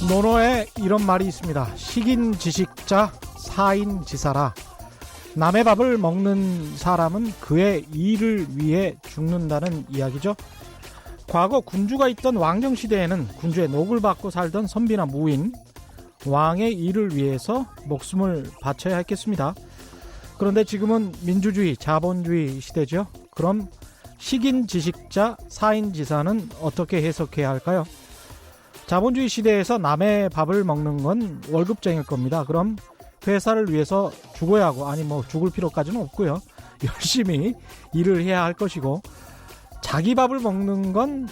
논어에 이런 말이 있습니다. 식인 지식자 사인지사라. 남의 밥을 먹는 사람은 그의 일을 위해 죽는다는 이야기죠. 과거 군주가 있던 왕정시대에는 군주의 녹을 받고 살던 선비나 무인, 왕의 일을 위해서 목숨을 바쳐야 했겠습니다. 그런데 지금은 민주주의, 자본주의 시대죠. 그럼 식인 지식자 사인지사는 어떻게 해석해야 할까요? 자본주의 시대에서 남의 밥을 먹는 건 월급쟁일 겁니다. 그럼 회사를 위해서 죽어야 하고, 아니 뭐 죽을 필요까지는 없고요. 열심히 일을 해야 할 것이고, 자기 밥을 먹는 건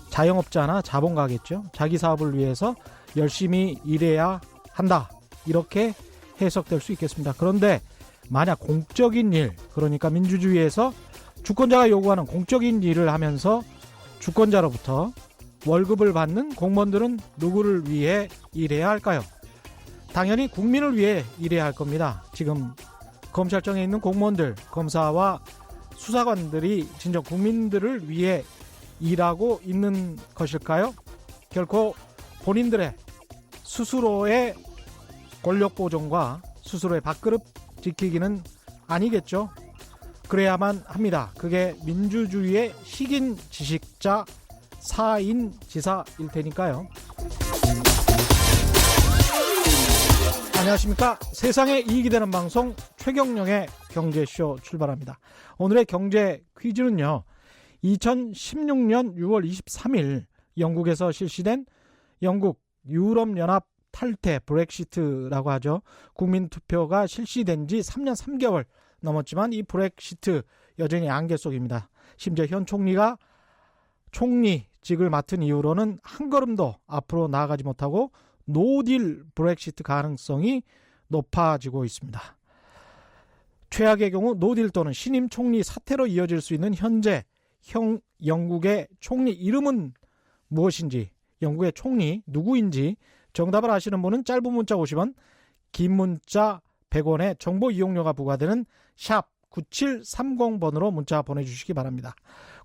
자영업자나 자본가겠죠. 자기 사업을 위해서 열심히 일해야 한다. 이렇게 해석될 수 있겠습니다. 그런데 만약 공적인 일, 그러니까 민주주의에서 주권자가 요구하는 공적인 일을 하면서 주권자로부터 월급을 받는 공무원들은 누구를 위해 일해야 할까요? 당연히 국민을 위해 일해야 할 겁니다. 지금 검찰청에 있는 공무원들, 검사와 수사관들이 진정 국민들을 위해 일하고 있는 것일까요? 결코 본인들의 스스로의 권력 보존과 스스로의 밥그릇 지키기는 아니겠죠. 그래야만 합니다. 그게 민주주의의 식인 지식자 사인지사일 테니까요. 안녕하십니까. 세상에 이익이 되는 방송 최경영의 경제쇼 출발합니다. 오늘의 경제 퀴즈는요, 2016년 6월 23일 영국에서 실시된 영국 유럽연합 탈퇴 브렉시트라고 하죠. 국민투표가 실시된 지 3년 3개월 넘었지만 이 브렉시트 여전히 안개 속입니다. 심지어 현 총리가 총리직을 맡은 이후로는 한 걸음도 앞으로 나아가지 못하고 노딜 브렉시트 가능성이 높아지고 있습니다. 최악의 경우 노딜 또는 신임 총리 사퇴로 이어질 수 있는 현재 영국의 총리 이름은 무엇인지, 영국의 총리 누구인지 정답을 아시는 분은 짧은 문자 50원, 긴 문자 100원에 정보 이용료가 부과되는 샵 9730번으로 문자 보내주시기 바랍니다.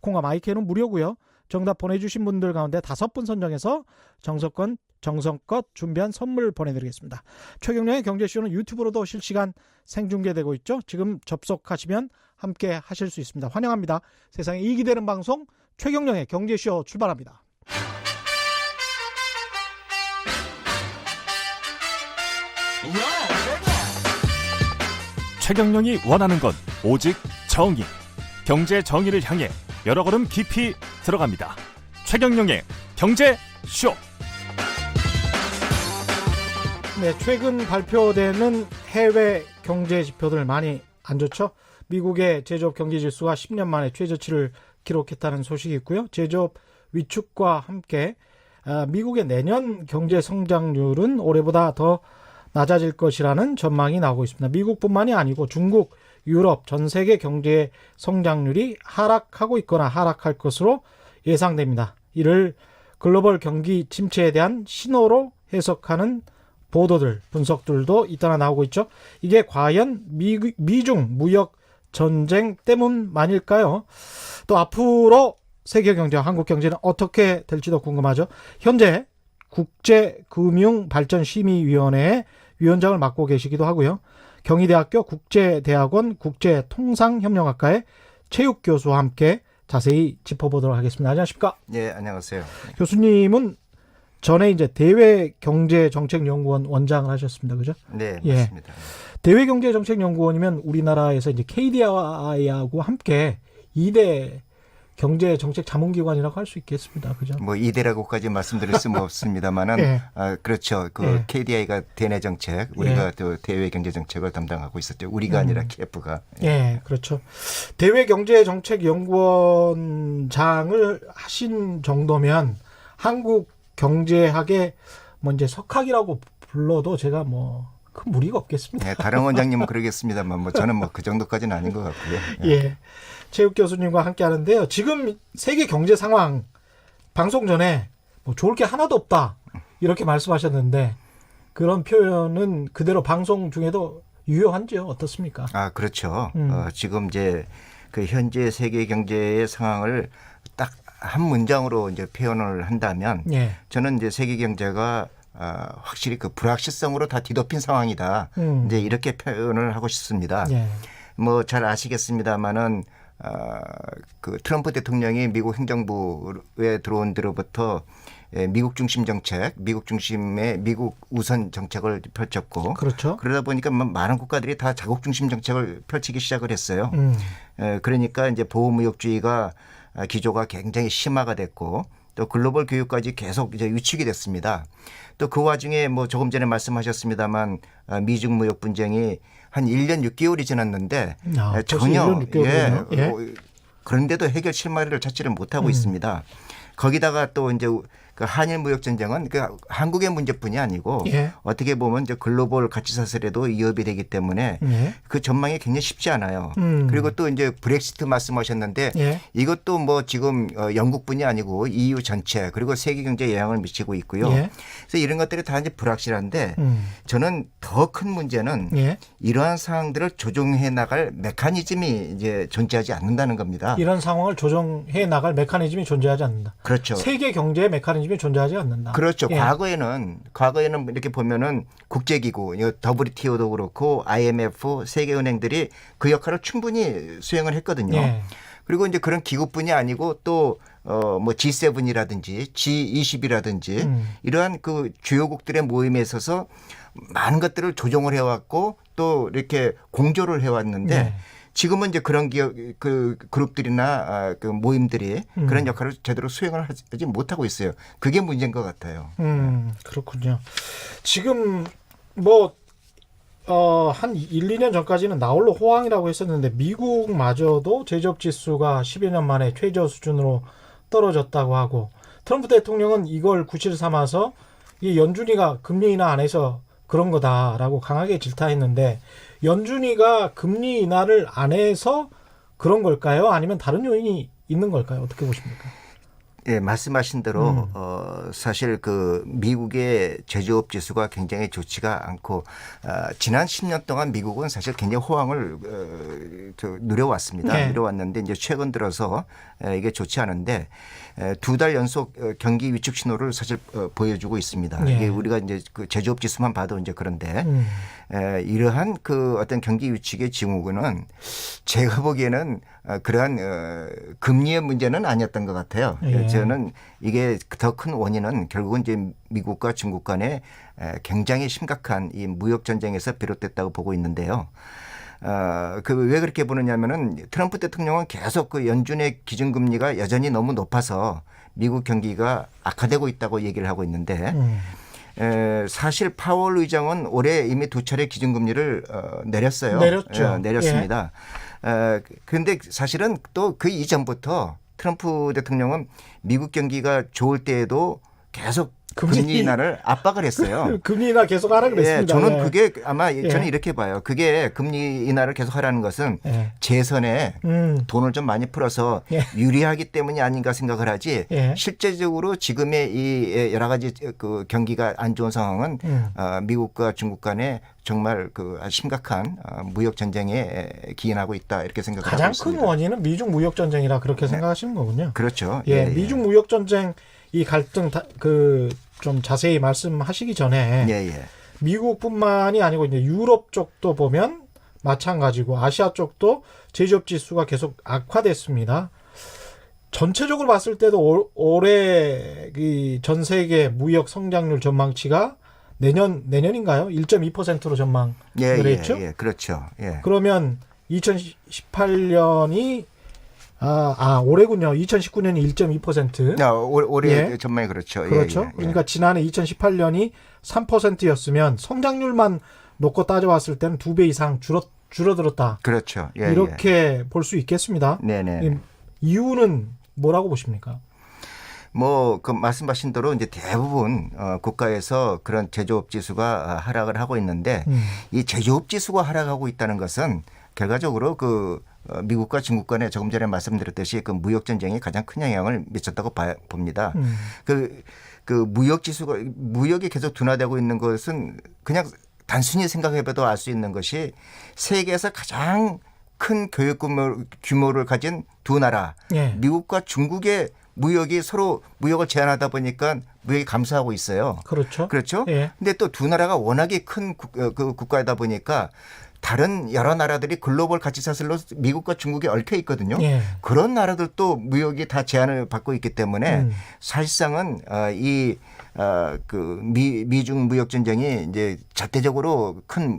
콩과 마이크는 무료고요. 정답 보내주신 분들 가운데 5분 선정해서 정성껏 준비한 선물 보내드리겠습니다. 최경영의 경제쇼는 유튜브로도 실시간 생중계되고 있죠. 지금 접속하시면 함께 하실 수 있습니다. 환영합니다. 세상에 이익이 되는 방송 최경영의 경제쇼 출발합니다. 최경영이 원하는 건 오직 정의. 경제 정의를 향해 여러 걸음 깊이 들어갑니다. 최경영의 경제쇼. 네, 최근 발표되는 해외 경제 지표들 많이 안 좋죠. 미국의 제조업 경기 지수가 10년 만에 최저치를 기록했다는 소식이 있고요. 제조업 위축과 함께 미국의 내년 경제 성장률은 올해보다 더 낮아질 것이라는 전망이 나오고 있습니다. 미국뿐만이 아니고 중국, 유럽, 전 세계 경제 성장률이 하락하고 있거나 하락할 것으로 예상됩니다. 이를 글로벌 경기 침체에 대한 신호로 해석하는 보도들, 분석들도 잇따라 나오고 있죠. 이게 과연 미중 무역 전쟁 때문만일까요? 또 앞으로 세계 경제와 한국 경제는 어떻게 될지도 궁금하죠. 현재 국제금융발전심의위원회의 위원장을 맡고 계시기도 하고요. 경희대학교 국제대학원 국제통상협력학과의 최욱 교수와 함께 자세히 짚어보도록 하겠습니다. 안녕하십니까? 네, 안녕하세요. 교수님은 전에 이제 대외경제정책연구원 원장을 하셨습니다. 그죠? 네, 예. 맞습니다. 대외경제정책연구원이면 우리나라에서 이제 KDI하고 함께 2대 경제정책자문기관이라고 할 수 있겠습니다. 그죠? 뭐 2대라고까지 말씀드릴 수는 없습니다만은 예. 그렇죠. 예. KDI가 대내정책, 우리가 또 대외경제정책을 담당하고 있었죠. 우리가 아니라 KF가. 예, 그렇죠. 대외경제정책연구원장을 하신 정도면 한국 경제학의 뭐 이제 석학이라고 불러도 제가 뭐 큰 무리가 없겠습니다. 네, 다른 원장님은 그러겠습니다만 뭐 저는 뭐 그 정도까지는 아닌 것 같고요. 예, 최욱 교수님과 함께 하는데요. 지금 세계 경제 상황 방송 전에 뭐 좋을 게 하나도 없다. 이렇게 말씀하셨는데 그런 표현은 그대로 방송 중에도 유효한지요? 어떻습니까? 아, 그렇죠. 음. 지금 이제 그 현재 세계 경제의 상황을 딱 한 문장으로 이제 표현을 한다면 예. 저는 이제 세계 경제가 확실히 그 불확실성으로 다 뒤덮인 상황이다. 이제 이렇게 표현을 하고 싶습니다. 예. 뭐 잘 아시겠습니다만은 그 트럼프 대통령이 미국 행정부에 들어온 뒤로부터 미국 중심 정책, 미국 중심의 미국 우선 정책을 펼쳤고 그렇죠. 그러다 보니까 많은 국가들이 다 자국 중심 정책을 펼치기 시작을 했어요. 그러니까 이제 보호무역주의가 기조가 굉장히 심화가 됐고 또 글로벌 교육까지 계속 이제 위축이 됐습니다. 또 그 와중에 뭐 조금 전에 말씀하셨습니다만 미중 무역 분쟁이 한 1년 6개월이 지났는데 전혀 1년 6개월이요? 예. 그런데도 해결 실마리를 찾지를 못하고 있습니다. 거기다가 또 이제 그 한일 무역 전쟁은 그 한국의 문제뿐이 아니고 예. 어떻게 보면 이제 글로벌 가치 사슬에도 위협이 되기 때문에 예. 그 전망이 굉장히 쉽지 않아요. 그리고 또 이제 브렉시트 말씀하셨는데 예. 이것도 뭐 지금 영국뿐이 아니고 EU 전체 그리고 세계 경제에 영향을 미치고 있고요. 예. 그래서 이런 것들이 다 이제 불확실한데 저는 더 큰 문제는 예. 이러한 상황들을 조정해 나갈 메커니즘이 이제 존재하지 않는다는 겁니다. 이런 상황을 조정해 나갈 메커니즘이 존재하지 않는다. 그렇죠. 세계 경제의 메커니즘이 존재하지 않는다. 그렇죠. 예. 과거에는 이렇게 보면은 국제기구, WTO도 그렇고 IMF, 세계은행들이 그 역할을 충분히 수행을 했거든요. 예. 그리고 이제 그런 기구뿐이 아니고 또 뭐 G7이라든지 G20이라든지 이러한 그 주요국들의 모임에 있어서 많은 것들을 조정을 해왔고 또 이렇게 공조를 해왔는데 예. 지금은 이제 그런 그 그룹들이나 그 모임들이 그런 역할을 제대로 수행을 하지 못하고 있어요. 그게 문제인 것 같아요. 그렇군요. 지금 뭐 한 1, 2년 전까지는 나홀로 호황이라고 했었는데 미국마저도 제조업 지수가 10여 년 만에 최저 수준으로 떨어졌다고 하고 트럼프 대통령은 이걸 구실 삼아서 이 연준이가 금리 인하 안 해서 그런 거다라고 강하게 질타했는데 연준이가 금리 인하를 안 해서 그런 걸까요? 아니면 다른 요인이 있는 걸까요? 어떻게 보십니까? 예, 말씀하신 대로 사실 그 미국의 제조업 지수가 굉장히 좋지가 않고 지난 10년 동안 미국은 사실 굉장히 호황을 누려왔습니다. 네. 누려왔는데 이제 최근 들어서 이게 좋지 않은데 2달 연속 경기 위축 신호를 사실 보여주고 있습니다. 네. 이게 우리가 이제 그 제조업 지수만 봐도 이제 그런데 이러한 그 어떤 경기 위축의 징후는 제가 보기에는 그러한 금리의 문제는 아니었던 것 같아요. 예. 저는 이게 더 큰 원인은 결국은 이제 미국과 중국 간의 굉장히 심각한 이 무역 전쟁에서 비롯됐다고 보고 있는데요. 그 왜 그렇게 보느냐면은 트럼프 대통령은 계속 그 연준의 기준금리가 여전히 너무 높아서 미국 경기가 악화되고 있다고 얘기를 하고 있는데 사실 파월 의장은 올해 이미 2차례 기준금리를 내렸어요. 내렸죠. 내렸습니다. 그런데 사실은 또 그 이전부터 트럼프 대통령은 미국 경기가 좋을 때에도 계속 금리 인하를 압박을 했어요. 금리 인하 계속 하라 그랬습니다. 예, 저는 예. 그게 아마 저는 이렇게 봐요. 그게 금리 인하를 계속 하라는 것은 예. 재선에 돈을 좀 많이 풀어서 예. 유리하기 때문이 아닌가 생각을 하지 예. 실제적으로 지금의 이 여러 가지 그 경기가 안 좋은 상황은 미국과 중국 간에 정말 그 심각한 무역 전쟁에 기인하고 있다 이렇게 생각을 하고 가장 있습니다. 큰 원인은 미중 무역 전쟁이라 그렇게 생각하시는 거군요. 그렇죠. 예, 미중 무역 전쟁 이 갈등 그 좀 자세히 말씀하시기 전에 미국뿐만이 아니고 이제 유럽 쪽도 보면 마찬가지고 아시아 쪽도 제조업 지수가 계속 악화됐습니다. 전체적으로 봤을 때도 올해 전 세계 무역 성장률 전망치가 내년인가요? 1.2%로 전망을 했죠. 예, 그렇죠. 예. 그러면 2018년이 올해군요. 2019년이 1.2%. 올해 전망이 그렇죠. 그렇죠. 그러니까 지난해 2018년이 3%였으면 성장률만 놓고 따져봤을 때는 2배 이상 줄어들었다. 그렇죠. 이렇게 볼 수 있겠습니다. 네네. 이유는 뭐라고 보십니까? 뭐 그 말씀하신 대로 이제 대부분 국가에서 그런 제조업 지수가 하락을 하고 있는데 이 제조업 지수가 하락하고 있다는 것은 결과적으로 그 미국과 중국 간에 조금 전에 말씀드렸듯이 그 무역 전쟁이 가장 큰 영향을 미쳤다고 봅니다. 그 그 무역 지수가 무역이 계속 둔화되고 있는 것은 그냥 단순히 생각해봐도 알 수 있는 것이 세계에서 가장 큰 교육 규모를 가진 두 나라 예. 미국과 중국의 무역이 서로 무역을 제한하다 보니까 무역이 감소하고 있어요. 그렇죠. 그렇죠. 예. 근데 또 두 나라가 워낙에 큰 그 국가이다 보니까 다른 여러 나라들이 글로벌 가치 사슬로 미국과 중국에 얽혀 있거든요. 예. 그런 나라들도 무역이 다 제한을 받고 있기 때문에 사실상은 그 미중 무역 전쟁이 이제 자체적으로 큰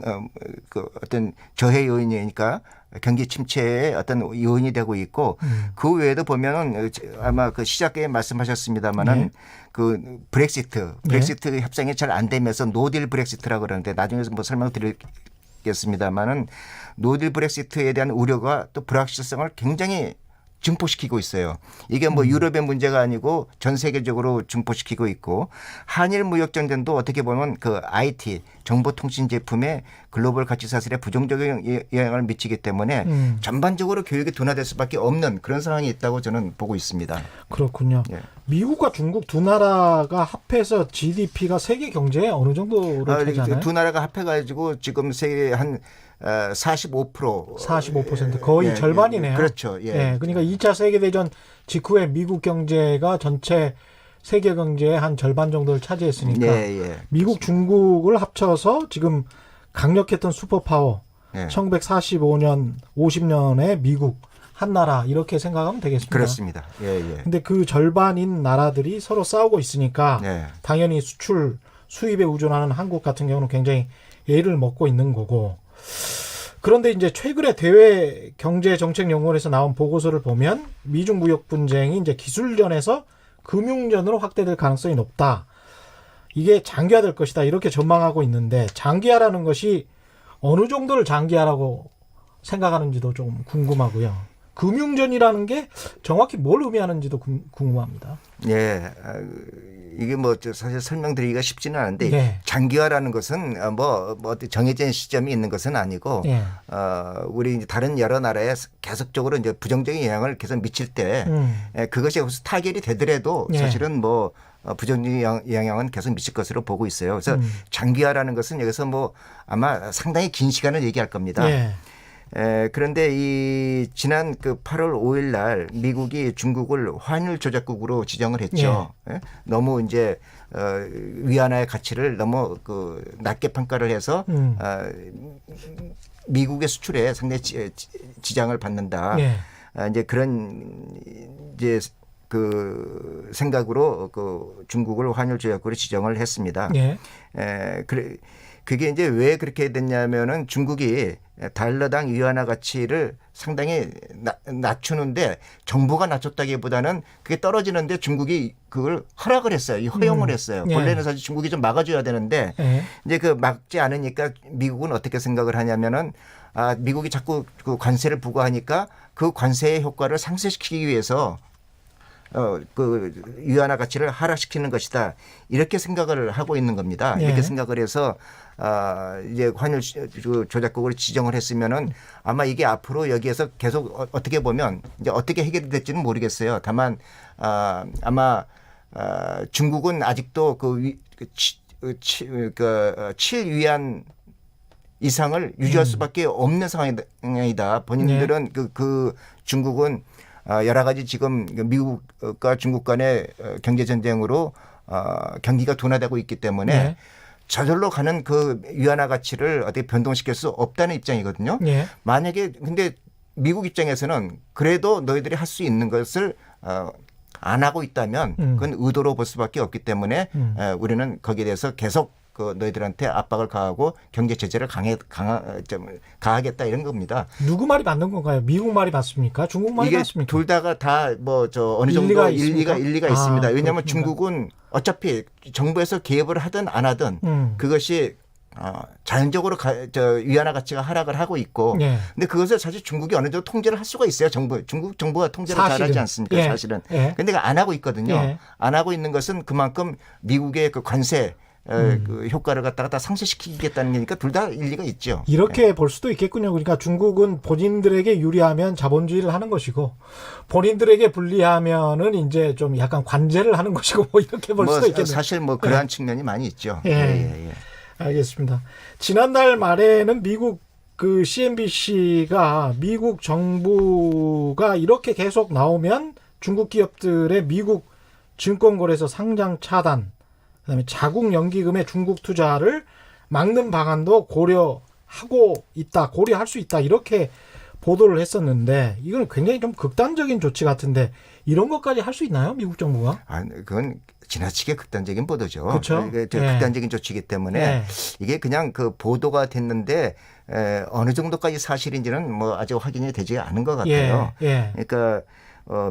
그 어떤 저해 요인이니까 경기 침체의 어떤 요인이 되고 있고 그 외에도 보면은 아마 그 시작에 말씀하셨습니다마는 네. 그 브렉시트 협상이 잘 안 되면서 노딜 브렉시트라고 그러는데 나중에 뭐 설명드리겠습니다마는 노딜 브렉시트에 대한 우려가 또 불확실성을 굉장히 증폭시키고 있어요. 이게 뭐 유럽의 문제가 아니고 전 세계적으로 증폭시키고 있고 한일 무역 전쟁도 어떻게 보면 그 IT 정보통신 제품에 글로벌 가치 사슬에 부정적인 영향을 미치기 때문에 전반적으로 교육이 둔화될 수밖에 없는 그런 상황이 있다고 저는 보고 있습니다. 그렇군요. 예. 미국과 중국 두 나라가 합해서 GDP가 세계 경제에 어느 정도를 차지하나요? 두 나라가 합해가지고 지금 세계 한 45% 45% 거의 예, 절반이네요. 그렇죠. 예. 예, 그러니까 2차 세계대전 직후에 미국 경제가 전체 세계 경제의 한 절반 정도를 차지했으니까 예. 미국, 중국을 합쳐서 지금 강력했던 슈퍼파워 예. 1945년, 50년에 미국 한 나라 이렇게 생각하면 되겠습니다. 그렇습니다. 예. 근데 그 절반인 나라들이 서로 싸우고 있으니까 예. 당연히 수입에 의존하는 한국 같은 경우는 굉장히 애를 먹고 있는 거고. 그런데 이제 최근에 대외 경제정책연구원에서 나온 보고서를 보면 미중 무역 분쟁이 이제 기술전에서 금융전으로 확대될 가능성이 높다. 이게 장기화될 것이다. 이렇게 전망하고 있는데 장기화라는 것이 어느 정도를 장기화라고 생각하는지도 좀 궁금하고요. 금융전이라는 게 정확히 뭘 의미하는지도 궁금합니다. 예. 이게 뭐 사실 설명드리기가 쉽지는 않은데 네. 장기화라는 것은 뭐 정해진 시점이 있는 것은 아니고 네. 우리 이제 다른 여러 나라에 계속적으로 이제 부정적인 영향을 계속 미칠 때 그것이 타결이 되더라도 네. 사실은 뭐 부정적인 영향은 계속 미칠 것으로 보고 있어요. 그래서 장기화라는 것은 여기서 뭐 아마 상당히 긴 시간을 얘기할 겁니다. 네. 그런데 이 지난 그 8월 5일 날 미국이 중국을 환율 조작국으로 지정을 했죠. 예? 너무 이제 위안화의 가치를 너무 그 낮게 평가를 해서 미국의 수출에 상당히 지장을 받는다. 네. 이제 그런 이제 그 생각으로 그 중국을 환율 조작국으로 지정을 했습니다. 네. 그게 이제 왜 그렇게 됐냐면은 중국이 달러당 위안화 가치를 상당히 낮추는데 정부가 낮췄다기보다는 그게 떨어지는데 중국이 그걸 허락을 했어요. 허용을 했어요. 예. 원래는 사실 중국이 좀 막아줘야 되는데 이제 그 막지 않으니까 미국은 어떻게 생각을 하냐면은 미국이 자꾸 그 관세를 부과하니까 그 관세의 효과를 상쇄시키기 위해서 그 위안화 가치를 하락시키는 것이다. 이렇게 생각을 하고 있는 겁니다. 예. 이렇게 생각을 해서 이제 환율 조작국으로 지정을 했으면은 아마 이게 앞으로 여기에서 계속 어떻게 보면 이제 어떻게 해결이 될지는 모르겠어요. 다만 아마 중국은 아직도 그 7위안 이상을 유지할 수밖에 없는 상황이다. 본인들은 그 중국은 여러 가지 지금 미국과 중국 간의 경제 전쟁으로 경기가 둔화되고 있기 때문에 저절로 가는 그 위안화 가치를 어떻게 변동시킬 수 없다는 입장이거든요. 만약에 근데 미국 입장에서는 그래도 너희들이 할 수 있는 것을 안 하고 있다면 그건 의도로 볼 수밖에 없기 때문에 우리는 거기에 대해서 계속 그 너희들한테 압박을 가하고 경제 제재를 가하겠다 이런 겁니다. 누구 말이 맞는 건가요? 미국 말이 맞습니까? 중국 말이 맞습니까? 둘 다가 다 뭐 어느 정도 일리가 있습니다. 왜냐하면 그렇습니다. 중국은 어차피 정부에서 개입을 하든 안 하든 그것이 자연적으로 위안화 가치가 하락을 하고 있고, 근데 그것을 사실 중국이 어느 정도 통제를 할 수가 있어요. 중국 정부가 통제를 잘하지 않습니까? 사실은. 근데 안 하고 있거든요. 안 하고 있는 것은 그만큼 미국의 그 관세 그 효과를 갖다가 다 상쇄시키겠다는 거니까 둘 다 일리가 있죠. 이렇게 볼 수도 있겠군요. 그러니까 중국은 본인들에게 유리하면 자본주의를 하는 것이고 본인들에게 불리하면은 이제 좀 약간 관제를 하는 것이고 뭐 이렇게 볼 수도 있겠네요. 사실 뭐 그러한 측면이 많이 있죠. 예. 알겠습니다. 지난달 말에는 미국 그 CNBC가 미국 정부가 이렇게 계속 나오면 중국 기업들의 미국 증권거래소 상장 차단, 그다음에 자국 연기금의 중국 투자를 막는 방안도 고려할 수 있다 이렇게 보도를 했었는데 이건 굉장히 좀 극단적인 조치 같은데 이런 것까지 할 수 있나요, 미국 정부가? 그건 지나치게 극단적인 보도죠. 그렇죠. 극단적인 조치이기 때문에 이게 그냥 그 보도가 됐는데 어느 정도까지 사실인지는 뭐 아직 확인이 되지 않은 것 같아요. 그러니까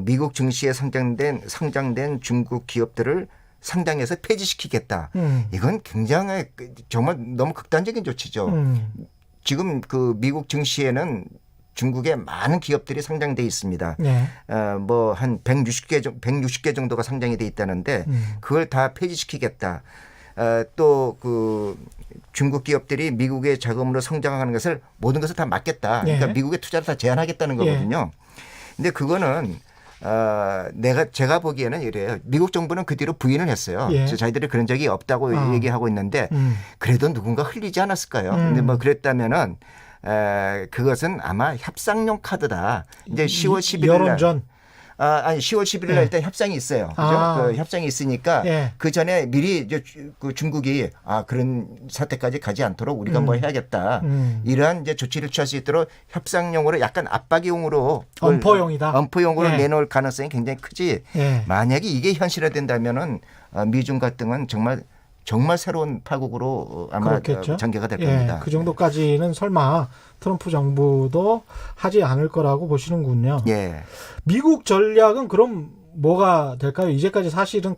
미국 증시에 상장된 중국 기업들을 상장해서 폐지시키겠다. 이건 굉장히 정말 너무 극단적인 조치죠. 지금 그 미국 증시에는 중국에 많은 기업들이 상장돼 있습니다. 뭐 한 160개 정도가 상장이 돼 있다는데 그걸 다 폐지시키겠다. 또 그 중국 기업들이 미국의 자금으로 성장하는 것을 모든 것을 다 막겠다. 그러니까 미국의 투자를 다 제한하겠다는 거거든요. 근데 그거는 제가 보기에는 이래요. 미국 정부는 그 뒤로 부인을 했어요. 자기들이 그런 적이 없다고 얘기하고 있는데 그래도 누군가 흘리지 않았을까요? 근데 뭐 그랬다면은 그것은 아마 협상용 카드다. 이제 10월 11일 날 여론전. 아니 10월 11일 날 일단 협상이 있어요. 그죠? 그 협상이 있으니까 그 전에 미리 이제 그 중국이 그런 사태까지 가지 않도록 우리가 뭐 해야겠다. 이러한 이제 조치를 취할 수 있도록 협상용으로 약간 압박용으로 엄포용으로 내놓을 가능성이 굉장히 크지. 만약에 이게 현실화된다면은 미중 갈등은 정말 새로운 파국으로 아마 그렇겠죠? 전개가 될 겁니다. 그 정도까지는 설마 트럼프 정부도 하지 않을 거라고 보시는군요. 미국 전략은 그럼 뭐가 될까요? 이제까지 사실은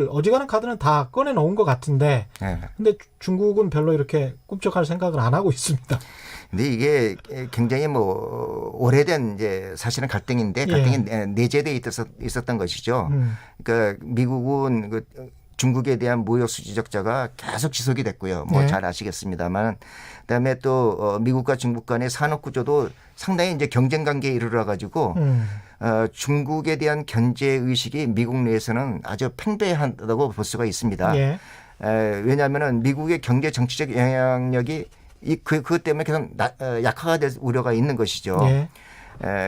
어지간한 카드는 다 꺼내놓은 것 같은데 근데 중국은 별로 이렇게 꿈쩍할 생각을 안 하고 있습니다. 근데 이게 굉장히 뭐 오래된 이제 사실은 갈등이 내재되어 있었던 것이죠. 그러니까 미국은 중국에 대한 무역 수지 적자가 계속 지속이 됐고요. 뭐 잘 아시겠습니다만, 그다음에 또 미국과 중국 간의 산업 구조도 상당히 이제 경쟁 관계에 이르러 가지고 중국에 대한 견제 의식이 미국 내에서는 아주 팽배하다고 볼 수가 있습니다. 왜냐하면은 미국의 경제 정치적 영향력이 그것 때문에 계속 약화가 될 우려가 있는 것이죠.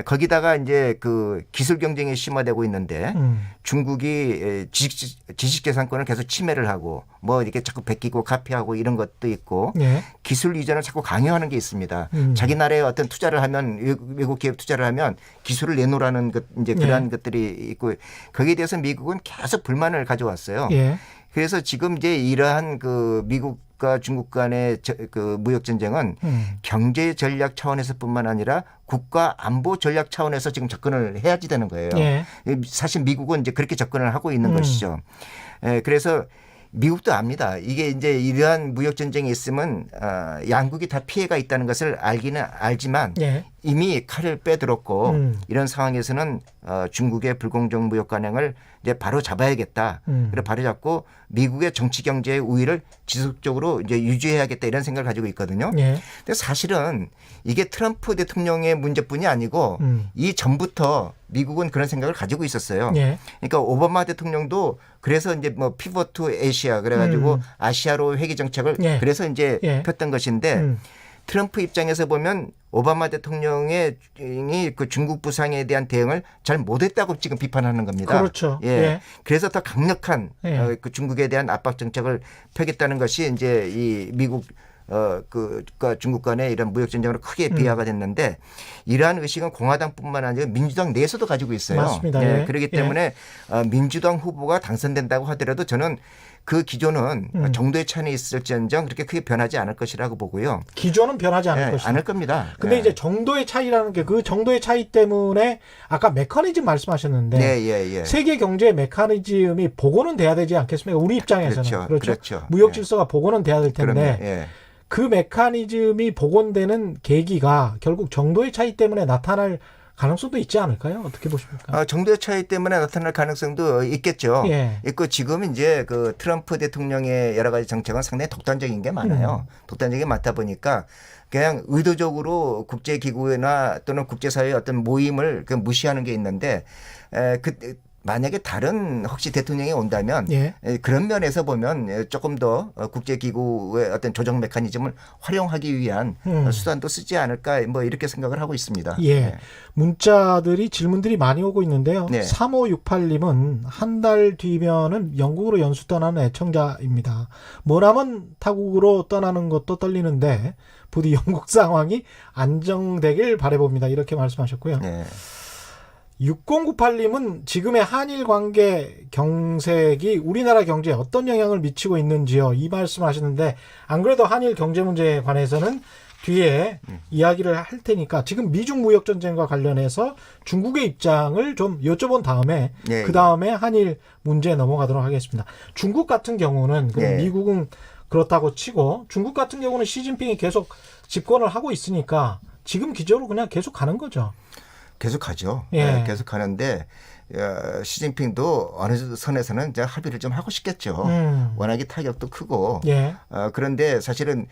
거기다가 이제 그 기술 경쟁이 심화되고 있는데 중국이 지식재산권을 계속 침해를 하고 뭐 이렇게 자꾸 베끼고 가피하고 이런 것도 있고 기술 이전을 자꾸 강요하는 게 있습니다. 자기 나라에 어떤 투자를 하면 외국 기업 투자를 하면 기술을 내놓으라는 것 이제 그러한 것들이 있고 거기에 대해서 미국은 계속 불만을 가져왔어요. 그래서 지금 이제 이러한 그 미국과 중국 간의 그 무역 전쟁은 경제 전략 차원에서뿐만 아니라 국가 안보 전략 차원에서 지금 접근을 해야지 되는 거예요. 사실 미국은 이제 그렇게 접근을 하고 있는 것이죠. 그래서 미국도 압니다. 이게 이제 이러한 무역 전쟁이 있으면 양국이 다 피해가 있다는 것을 알기는 알지만 이미 칼을 빼들었고 이런 상황에서는 중국의 불공정 무역 관행을 이제 바로 잡아야겠다. 그래 바로 잡고 미국의 정치 경제의 우위를 지속적으로 이제 유지해야겠다 이런 생각을 가지고 있거든요. 근데 사실은 이게 트럼프 대통령의 문제뿐이 아니고 이 전부터 미국은 그런 생각을 가지고 있었어요. 그러니까 오바마 대통령도 그래서 이제 뭐 피벗 투 아시아 그래가지고 아시아로 회귀 정책을 그래서 이제 폈던 것인데 트럼프 입장에서 보면 오바마 대통령의 그 중국 부상에 대한 대응을 잘 못했다고 지금 비판하는 겁니다. 그렇죠. 그래서 더 강력한 그 중국에 대한 압박 정책을 펴겠다는 것이 이제 이 미국 그과 중국 간의 이런 무역 전쟁으로 크게 비화가 됐는데 이러한 의식은 공화당뿐만 아니라 민주당 내에서도 가지고 있어요. 맞습니다. 그렇기 때문에 민주당 후보가 당선된다고 하더라도 저는 그 기조는 정도의 차이는 있을지언정 그렇게 크게 변하지 않을 것이라고 보고요. 기조는 변하지 않을 것이다. 않을 겁니다. 근데 이제 정도의 차이라는 게 그 정도의 차이 때문에 아까 메커니즘 말씀하셨는데 세계 경제 메커니즘이 복원은 돼야 되지 않겠습니까? 우리 입장에서는 그렇죠. 무역 질서가 복원은 돼야 될 텐데 그 메커니즘이 복원되는 계기가 결국 정도의 차이 때문에 나타날 가능성도 있지 않을까요? 어떻게 보십니까? 정도의 차이 때문에 나타날 가능성도 있겠죠. 예. 있고 지금 이제 그 트럼프 대통령의 여러 가지 정책은 상당히 독단적인 게 많아요. 독단적인 게 많다 보니까 그냥 의도적으로 국제기구나 또는 국제사회의 어떤 모임을 무시하는 게 있는데 만약에 다른 혹시 대통령이 온다면 예. 그런 면에서 보면 조금 더 국제기구의 어떤 조정 메커니즘을 활용하기 위한 수단도 쓰지 않을까 뭐 이렇게 생각을 하고 있습니다. 예. 네. 문자들이 질문들이 많이 오고 있는데요. 네. 3568님은 한 달 뒤면은 영국으로 연수 떠나는 애청자입니다. 머나먼 타국으로 떠나는 것도 떨리는데 부디 영국 상황이 안정되길 바라봅니다. 이렇게 말씀하셨고요. 네. 6098님은 지금의 한일 관계 경색이 우리나라 경제에 어떤 영향을 미치고 있는지요? 이 말씀을 하시는데 안 그래도 한일 경제 문제에 관해서는 뒤에 이야기를 할 테니까 지금 미중 무역 전쟁과 관련해서 중국의 입장을 좀 여쭤본 다음에 네. 그 다음에 한일 문제에 넘어가도록 하겠습니다. 중국 같은 경우는 네. 미국은 그렇다고 치고 중국 같은 경우는 시진핑이 계속 집권을 하고 있으니까 지금 기조로 그냥 계속 가는 거죠. 계속 가죠. 예. 네, 계속 가는데 시진핑도 어느 선에서는 이제 합의를 좀 하고 싶겠죠. 워낙에 타격도 크고. 예. 그런데 사실은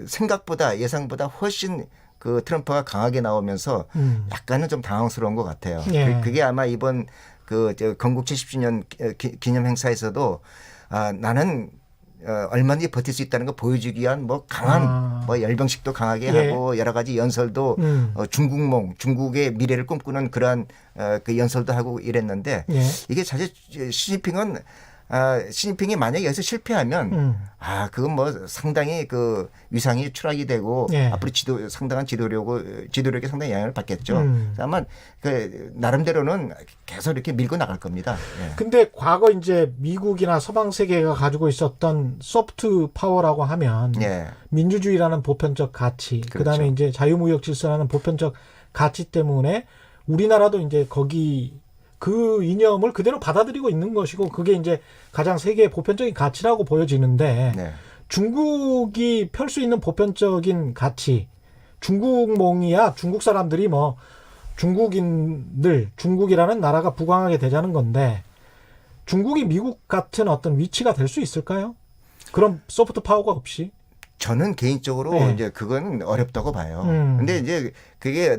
생각보다 예상보다 훨씬 그 트럼프가 강하게 나오면서 약간은 좀 당황스러운 것 같아요. 예. 그게 아마 이번 건국 70주년 기념 행사에서도 나는 얼마든지 버틸 수 있다는 거 보여주기 위한 뭐 강한 뭐 열병식도 강하게 예. 하고 여러 가지 연설도 중국몽, 중국의 미래를 꿈꾸는 그러한 그 연설도 하고 이랬는데 예. 이게 사실 시진핑이 만약에 여기서 실패하면 그건 뭐 상당히 그 위상이 추락이 되고 예. 앞으로 상당한 지도력에 상당히 영향을 받겠죠. 아마 그 나름대로는 계속 이렇게 밀고 나갈 겁니다. 예. 근데 과거 이제 미국이나 서방 세계가 가지고 있었던 소프트 파워라고 하면 예. 민주주의라는 보편적 가치, 그렇죠. 그다음에 이제 자유무역 질서라는 보편적 가치 때문에 우리나라도 이제 거기 그 이념을 그대로 받아들이고 있는 것이고 그게 이제 가장 세계의 보편적인 가치라고 보여지는데 네. 중국이 펼 수 있는 보편적인 가치, 중국몽이야 중국 사람들이 뭐 중국이라는 나라가 부강하게 되자는 건데 중국이 미국 같은 어떤 위치가 될 수 있을까요? 그런 소프트 파워가 없이? 저는 개인적으로 네. 이제 그건 어렵다고 봐요. 근데 이제 그게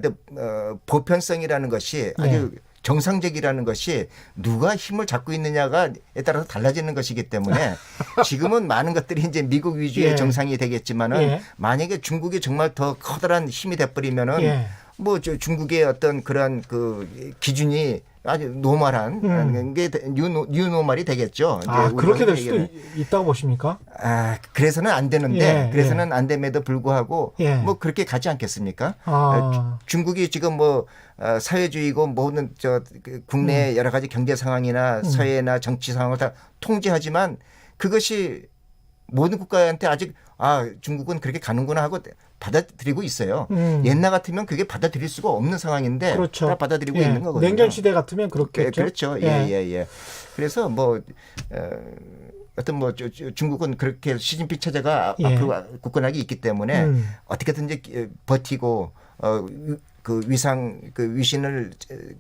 보편성이라는 것이 아주 정상적이라는 것이 누가 힘을 잡고 있느냐가에 따라서 달라지는 것이기 때문에 지금은 많은 것들이 이제 미국 위주의 예. 정상이 되겠지만은 예. 만약에 중국이 정말 더 커다란 힘이 돼버리면은 예. 뭐 중국의 어떤 그런 그 기준이 아주 노멀한 게 뉴노멀이 되겠죠. 이제 그렇게 될 우리가 수도 있다고 보십니까? 그래서는 안 되는데 예, 그래서는 안 됨에도 불구하고 예. 뭐 그렇게 가지 않겠습니까? 아. 중국이 지금 뭐 사회주의고 모든 국내 여러 가지 경제 상황이나 사회나 정치 상황을 다 통제하지만 그것이 모든 국가한테 아직 중국은 그렇게 가는구나 하고 받아들이고 있어요. 옛날 같으면 그게 받아들일 수가 없는 상황인데 그렇죠. 다 받아들이고 예. 있는 거거든요. 냉전 시대 같으면 그렇겠죠. 그렇죠. 예. 그래서 뭐 어떤 뭐 중국은 그렇게 시진핑 체제가 예. 앞으로 굳건하게 있기 때문에 어떻게든지 버티고 그 위신을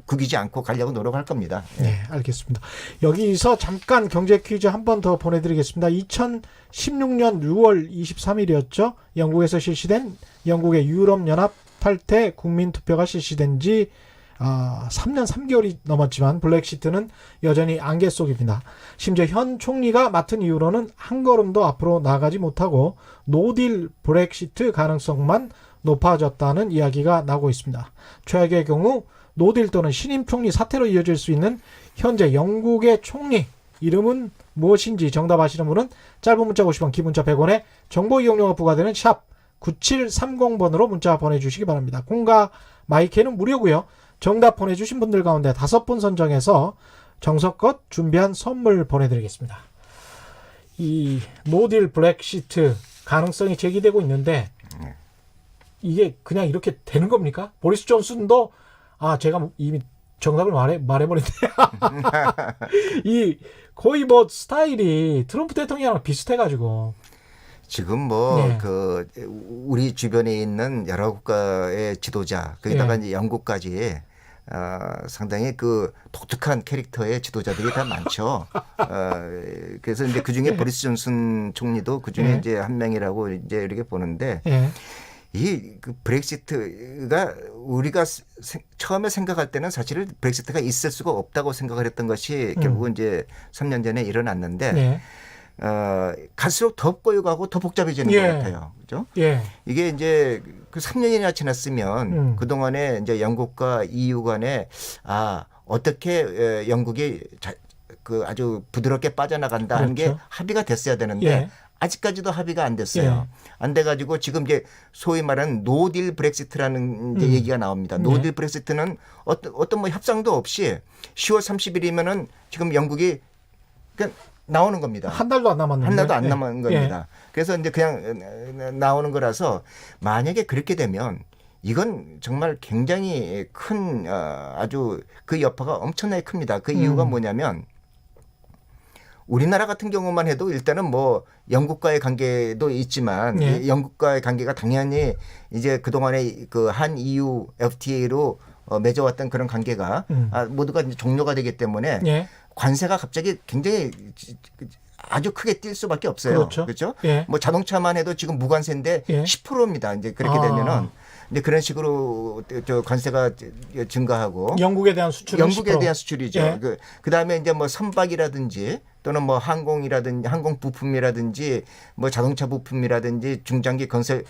구기지 않고 가려고 노력할 겁니다. 예. 네, 알겠습니다. 여기서 잠깐 경제 퀴즈 한 번 더 보내드리겠습니다. 2016년 6월 23일이었죠. 영국에서 실시된 영국의 유럽연합 탈퇴 국민투표가 실시된 지 3년 3개월이 넘었지만 블랙시트는 여전히 안개 속입니다. 심지어 현 총리가 맡은 이후로는 한 걸음도 앞으로 나가지 못하고 노딜 브렉시트 가능성만 높아졌다는 이야기가 나오고 있습니다. 최악의 경우 노딜 또는 신임 총리 사태로 이어질 수 있는 현재 영국의 총리 이름은 무엇인지 정답 아시는 분은 짧은 문자 50원, 긴 문자 100원에 정보 이용료가 부과되는 샵 9730번으로 문자 보내주시기 바랍니다. 공과 마이크는 무료고요. 정답 보내주신 분들 가운데 5분 선정해서 정석껏 준비한 선물 보내드리겠습니다. 이 노딜 브렉시트 가능성이 제기되고 있는데 이게 그냥 이렇게 되는 겁니까? 보리스 존슨도 제가 이미 정답을 말해버렸네. 이 거의 뭐 스타일이 트럼프 대통령이랑 비슷해가지고 지금 뭐 네. 그 우리 주변에 있는 여러 국가의 지도자 거기다가 예. 이제 영국까지 상당히 그 독특한 캐릭터의 지도자들이 다 많죠. 그래서 이제 그 중에 보리스 존슨 총리도 그 중에 예. 이제 한 명이라고 이제 이렇게 보는데 예. 이 그 브렉시트가 우리가 처음에 생각할 때는 사실 브렉시트가 있을 수가 없다고 생각을 했던 것이 결국은 이제 3년 전에 일어났는데 네. 갈수록 더 꼬여가고 더 복잡해지는 예. 것 같아요. 그죠? 예. 이게 이제 그 3년이나 지났으면 그동안에 이제 영국과 EU 간에 어떻게 영국이 그 아주 부드럽게 빠져나간다 하는 게 그렇죠. 합의가 됐어야 되는데 예. 아직까지도 합의가 안 됐어요. 안 돼가지고 지금 이제 소위 말하는 노딜 브렉시트라는 이제 얘기가 나옵니다. 노딜 브렉시트는 어떤 뭐 협상도 없이 10월 30일이면은 지금 영국이 그냥 나오는 겁니다. 한 달도 안 남았는데. 한 달도 안 예. 남은 겁니다. 그래서 이제 그냥 나오는 거라서 만약에 그렇게 되면 이건 정말 굉장히 큰 아주 그 여파가 엄청나게 큽니다. 그 이유가 뭐냐면 우리나라 같은 경우만 해도 일단은 뭐 영국과의 관계도 있지만 예. 영국과의 관계가 당연히 이제 그동안에 그 한 EU FTA로 맺어왔던 그런 관계가 모두가 이제 종료가 되기 때문에 예. 관세가 갑자기 굉장히 아주 크게 뛸 수밖에 없어요. 그렇죠. 그렇죠? 예. 뭐 자동차만 해도 지금 무관세인데 예. 10%입니다. 이제 그렇게 되면은 이제 그런 식으로 저 관세가 증가하고 영국에 대한 수출은 영국에 10%. 대한 수출이죠. 예. 그다음에 이제 뭐 선박이라든지 또는 뭐 항공이라든지 항공 부품이라든지 뭐 자동차 부품이라든지 중장기 건설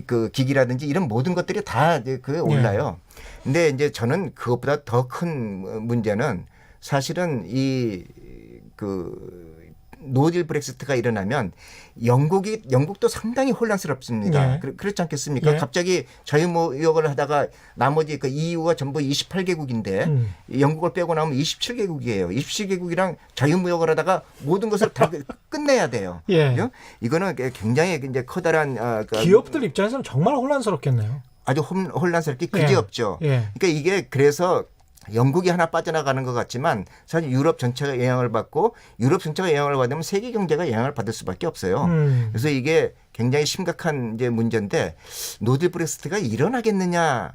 그 기기라든지 이런 모든 것들이 다 그 올라요. 근데 이제 저는 그것보다 더 큰 문제는 사실은 이 그 노딜 브렉시트가 일어나면 영국도 상당히 혼란스럽습니다. 예. 그렇지 않겠습니까? 예. 갑자기 자유무역을 하다가 나머지 그 EU가 전부 28개국인데 영국을 빼고 나면 27개국이에요. 27개국이랑 자유무역을 하다가 모든 것을 다 끝내야 돼요. 예. 그죠? 이거는 굉장히 이제 커다란 기업들 입장에서는 정말 혼란스럽겠네요. 아주 혼란스럽게 그지없죠. 예. 그러니까 이게 그래서 영국이 하나 빠져나가는 것 같지만 사실 유럽 전체가 영향을 받고 유럽 전체가 영향을 받으면 세계 경제가 영향을 받을 수밖에 없어요. 그래서 이게 굉장히 심각한 이제 문제인데 노딜 브렉시트가 일어나겠느냐?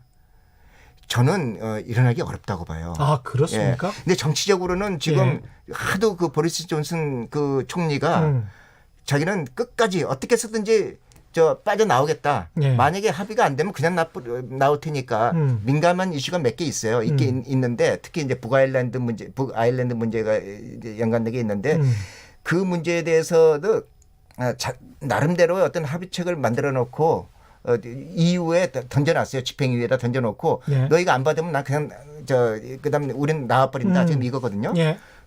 저는 일어나기 어렵다고 봐요. 아, 그렇습니까? 근데 정치적으로는 지금 하도 그 보리스 존슨 그 총리가 자기는 끝까지 어떻게 해서든지 빠져나오겠다. 예. 만약에 합의가 안 되면 그냥 나올 테니까 민감한 이슈가 몇 개 있어요. 있는데 특히 이제 북아일랜드 문제가 이제 연관되게 있는데 그 문제에 대해서도 나름대로 어떤 합의책을 만들어 놓고 EU에 던져놨어요. 집행위에다 던져놓고 너희가 안 받으면 나 그냥 그다음에 우리는 나와버린다. 지금 이거거든요.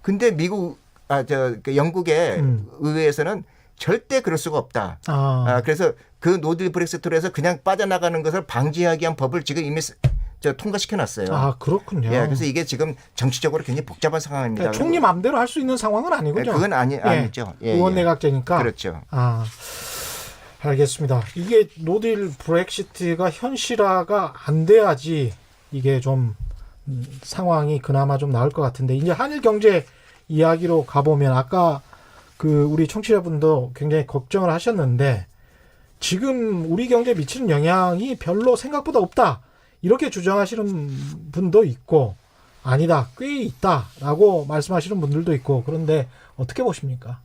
근데 그 영국의 의회에서는 절대 그럴 수가 없다. 그래서 그 노딜 브렉시트로 해서 그냥 빠져나가는 것을 방지하기 위한 법을 지금 이미 통과시켜놨어요. 아, 그렇군요. 그래서 이게 지금 정치적으로 굉장히 복잡한 상황입니다. 그러니까 총리 마음대로 할 수 있는 상황은 아니군요. 그건 아니죠. 의원 내각제니까. 그렇죠. 알겠습니다. 이게 노딜 브렉시트가 현실화가 안 돼야지 이게 좀 상황이 그나마 좀 나을 것 같은데 이제 한일 경제 이야기로 가보면 아까 그 우리 청취자분도 굉장히 걱정을 하셨는데 지금 우리 경제에 미치는 영향이 별로 생각보다 없다. 이렇게 주장하시는 분도 있고 아니다. 꽤 있다라고 말씀하시는 분들도 있고 그런데 어떻게 보십니까?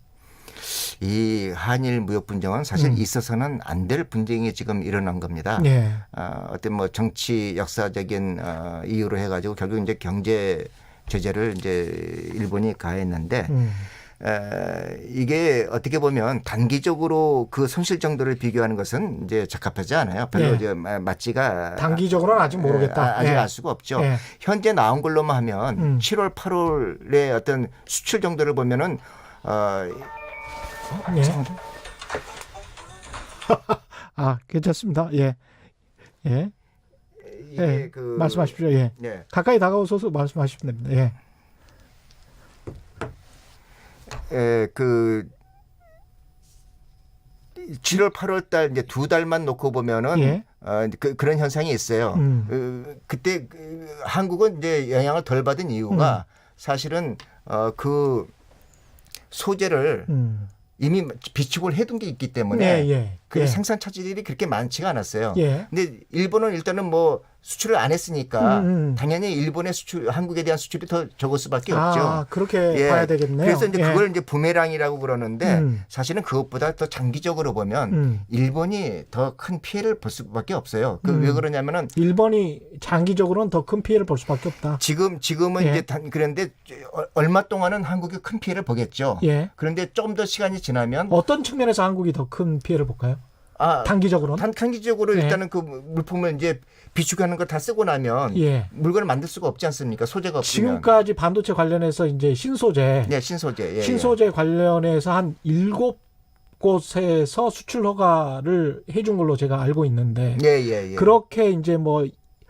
이 한일 무역 분쟁은 사실 있어서는 안 될 분쟁이 지금 일어난 겁니다. 어떤 뭐 정치 역사적인 이유로 해가지고 결국 이제 경제 제재를 이제 일본이 가했는데 이게 어떻게 보면 단기적으로 그 손실 정도를 비교하는 것은 이제 적합하지 않아요. 별로 이제 맞지가 단기적으로는 아직 모르겠다. 아직 알 수가 없죠. 현재 나온 걸로만 하면 7월, 8월의 어떤 수출 정도를 보면은 괜찮습니다. 이게 말씀하십시오. 가까이 다가오셔서 말씀하시면 됩니다. 그 7월, 8월 달 이제 두 달만 놓고 보면은 그런 현상이 있어요. 그때 한국은 이제 영향을 덜 받은 이유가 사실은 그 소재를 이미 비축을 해둔 게 있기 때문에 예, 예. 그 예. 생산 차질이 그렇게 많지가 않았어요. 예. 근데 일본은 일단은 뭐 수출을 안 했으니까 당연히 일본의 수출, 한국에 대한 수출이 더 적을 수밖에 없죠. 그렇게 예. 봐야 되겠네요. 그래서 이제 예. 그걸 이제 부메랑이라고 그러는데 사실은 그것보다 더 장기적으로 보면 일본이 더 큰 피해를 볼 수밖에 없어요. 그 왜 그러냐면은 일본이 장기적으로는 더 큰 피해를 볼 수밖에 없다. 지금은 예. 이제 그런데 얼마 동안은 한국이 큰 피해를 보겠죠. 예. 그런데 좀 더 시간이 지나면 어떤 측면에서 한국이 더 큰 피해를 볼까요? 단기적으로는? 단기적으로 예. 일단은 그 물품을 이제 비축하는 거 다 쓰고 나면 예. 물건을 만들 수가 없지 않습니까? 소재가 없으면. 지금까지 반도체 관련해서 이제 신소재, 네, 신소재. 예, 신소재 관련해서 한 7곳에서 수출 허가를 해준 걸로 제가 알고 있는데 예. 그렇게 이제 뭐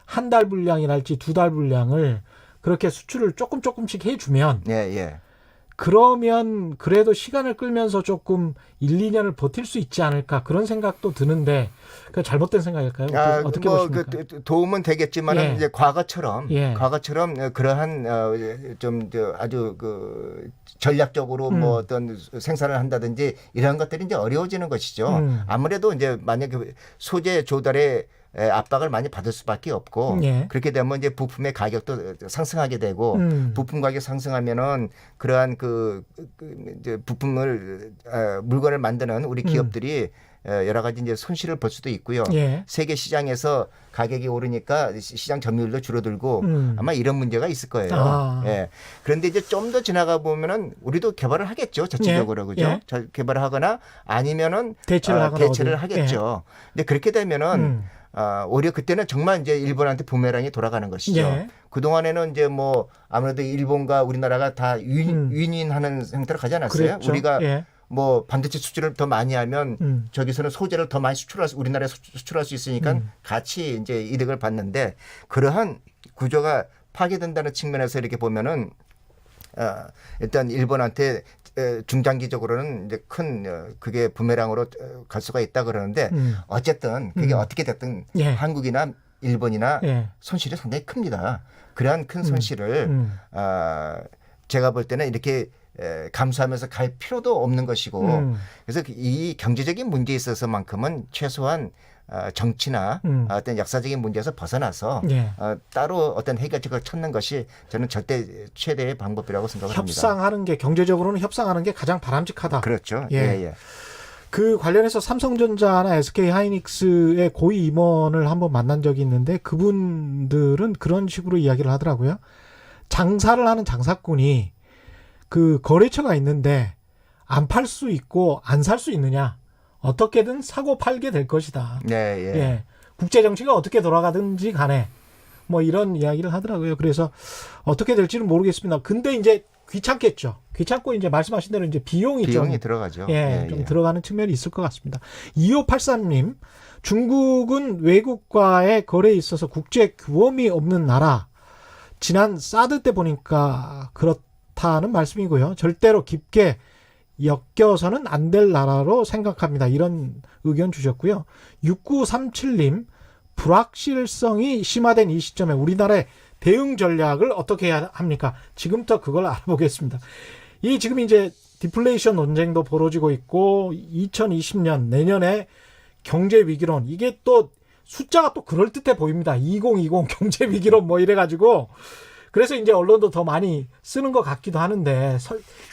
한 달 분량이랄지 2달 분량을 그렇게 수출을 조금씩 해주면 예. 그러면 그래도 시간을 끌면서 조금 1, 2년을 버틸 수 있지 않을까 그런 생각도 드는데 그 잘못된 생각일까요? 어떻게 보십니까? 도움은 되겠지만은 예. 이제 과거처럼 예. 그러한 좀 아주 그 전략적으로 뭐 어떤 생산을 한다든지 이런 것들이 이제 어려워지는 것이죠. 아무래도 이제 만약에 소재 조달에 압박을 많이 받을 수밖에 없고 예. 그렇게 되면 이제 부품의 가격도 상승하게 되고 부품 가격 상승하면은 그러한 이제 부품을 물건을 만드는 우리 기업들이 여러 가지 이제 손실을 볼 수도 있고요. 예. 세계 시장에서 가격이 오르니까 시장 점유율도 줄어들고 아마 이런 문제가 있을 거예요. 예. 그런데 이제 좀 더 지나가 보면은 우리도 개발을 하겠죠. 자체적으로 예. 그죠? 개발을 하거나 아니면은 대체를 하겠죠. 근데 그렇게 되면은 오히려 그때는 정말 이제 일본한테 부메랑이 돌아가는 것이죠. 예. 그동안에는 이제 뭐 아무래도 일본과 우리나라가 다 윈윈하는 형태로 가지 않았어요. 그랬죠. 우리가 예. 뭐 반도체 수출을 더 많이 하면 저기서는 소재를 더 많이 우리나라에 수출할 수 있으니까 같이 이제 이득을 받는데 그러한 구조가 파괴된다는 측면에서 이렇게 보면은 일단 일본한테 중장기적으로는 이제 큰 그게 부메랑으로 갈 수가 있다 그러는데 어쨌든 그게 어떻게 됐든 예. 한국이나 일본이나 예. 손실이 상당히 큽니다. 그러한 큰 손실을 제가 볼 때는 이렇게 감수하면서 갈 필요도 없는 것이고 그래서 이 경제적인 문제에 있어서만큼은 최소한 정치나 어떤 역사적인 문제에서 벗어나서 예. 따로 어떤 해결책을 찾는 것이 저는 절대 최대의 방법이라고 생각을 합니다. 협상하는 게 경제적으로는 협상하는 게 가장 바람직하다. 그렇죠. 예. 예. 그 관련해서 삼성전자나 SK 하이닉스의 고위 임원을 한번 만난 적이 있는데 그분들은 그런 식으로 이야기를 하더라고요. 장사를 하는 장사꾼이 그 거래처가 있는데 안 팔 수 있고 안 살 수 있느냐? 어떻게든 사고 팔게 될 것이다. 예. 국제 정치가 어떻게 돌아가든지 간에 뭐 이런 이야기를 하더라고요. 그래서 어떻게 될지는 모르겠습니다. 근데 이제 귀찮겠죠. 귀찮고 이제 말씀하신 대로 이제 비용이 들어가죠. 좀 들어가는 측면이 있을 것 같습니다. 2583님, 중국은 외국과의 거래에 있어서 국제 규범이 없는 나라. 지난 사드 때 보니까 그렇다는 말씀이고요. 절대로 깊게 엮여서는 안 될 나라로 생각합니다. 이런 의견 주셨고요. 6937님, 불확실성이 심화된 이 시점에 우리나라의 대응 전략을 어떻게 해야 합니까? 지금부터 그걸 알아보겠습니다. 이 지금 이제 디플레이션 논쟁도 벌어지고 있고 2020년 내년에 경제 위기론 이게 또 숫자가 또 그럴듯해 보입니다. 2020 경제 위기론 뭐 이래가지고 그래서 이제 언론도 더 많이 쓰는 것 같기도 하는데